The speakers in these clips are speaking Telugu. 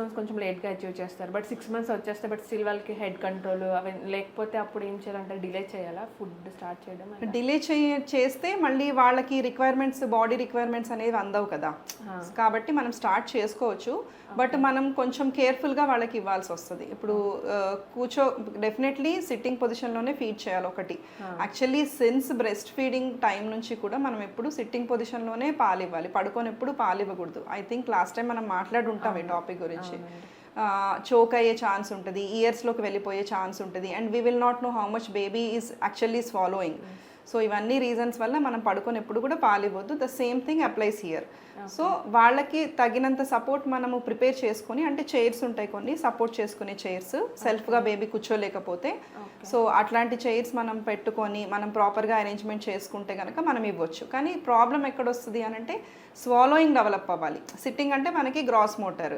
మంత్స్ కొంచెం లేట్గా అచీవ్ చేస్తారు, బట్ 6 మంత్స్ వచ్చేస్తే బట్ స్టిల్ వాళ్ళకి హెడ్ కంట్రోల్ అవి లేకపోతే అప్పుడు ఏం చేయాలంటే డిలే చేయాలా ఫుడ్ స్టార్ట్ చేయడం? డిలే చేస్తే మళ్ళీ వాళ్ళకి రిక్వైర్మెంట్స్, బాడీ రిక్వైర్మెంట్స్ అనేవి అందవు కదా, కాబట్టి మనం స్టార్ట్ చేసుకోవచ్చు. బట్ మనం కొంచెం కేర్ఫుల్గా వాళ్ళకి ఇవ్వాల్సి వస్తుంది. ఇప్పుడు డెఫినెట్లీ సిట్టింగ్ పొజిషన్లోనే ఫీడ్ చేయాలి ఒకటి. Actually since breast feeding time నుంచి కూడా మనం ఎప్పుడు సిట్టింగ్ పొజిషన్లోనే పాలు ఇవ్వాలి, పడుకొని ఎప్పుడు పాలు ఇవ్వకూడదు. ఐ థింక్ లాస్ట్ టైం మనం మాట్లాడి ఉంటాం ఈ టాపిక్ గురించి. చోక్ అయ్యే ఛాన్స్ ఉంటుంది, ఇయర్స్లోకి వెళ్ళిపోయే ఛాన్స్ ఉంటుంది, and we will not know how much baby is actually swallowing. So ఇవన్నీ రీజన్స్ వల్ల మనం పడుకొని ఎప్పుడు కూడా పాలు ఇవ్వద్దు. The same thing applies here. So వాళ్ళకి తగినంత సపోర్ట్ మనము ప్రిపేర్ చేసుకొని, అంటే చైర్స్ ఉంటాయి కొన్ని సపోర్ట్ చేసుకునే చైర్స్, సెల్ఫ్గా బేబీ కూర్చోలేకపోతే, సో అట్లాంటి చైర్స్ మనం పెట్టుకొని మనం ప్రాపర్గా అరేంజ్మెంట్ చేసుకుంటే కనుక మనం ఇవ్వచ్చు. కానీ ప్రాబ్లం ఎక్కడొస్తుంది అని అంటే స్వాలోయింగ్ డెవలప్ అవ్వాలి. సిట్టింగ్ అంటే మనకి gross motor,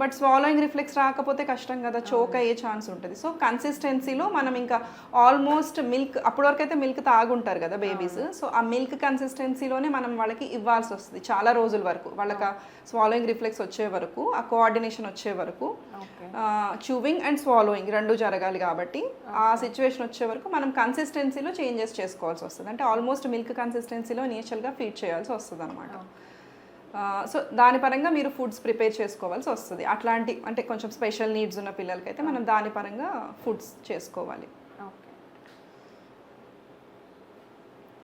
but swallowing reflex రాకపోతే కష్టం కదా, చోక్ అయ్యే ఛాన్స్ ఉంటుంది. సో కన్సిస్టెన్సీలో మనం ఇంకా ఆల్మోస్ట్ మిల్క్, అప్పటి వరకు అయితే మిల్క్ తాగుంటారు కదా బేబీస్, సో ఆ మిల్క్ కన్సిస్టెన్సీలోనే మనం వాళ్ళకి ఇవ్వాల్సి వస్తుంది చాలా రోజుల వరకు. వాళ్ళకి స్వాలోయింగ్ రిఫ్లెక్స్ వచ్చే వరకు, ఆ కోఆర్డినేషన్ వచ్చే వరకు, చూవింగ్ అండ్ స్వాలోయింగ్ రెండు జరగాలి. కాబట్టి ఆ సిచ్యువేషన్ వచ్చే వరకు మనం కన్సిస్టెన్సీలో చేంజెస్ చేసుకోవాల్సి వస్తుంది. అంటే ఆల్మోస్ట్ మిల్క్ కన్సిస్టెన్సీలో ఇనిషియల్గా ఫీడ్ చేయాల్సి వస్తుంది అనమాట. సో దాని పరంగా మీరు ఫుడ్స్ ప్రిపేర్ చేసుకోవాల్సి వస్తుంది. అట్లాంటి అంటే కొంచెం స్పెషల్ నీడ్స్ ఉన్న పిల్లలకైతే మనం దాని పరంగా ఫుడ్స్ చేసుకోవాలి.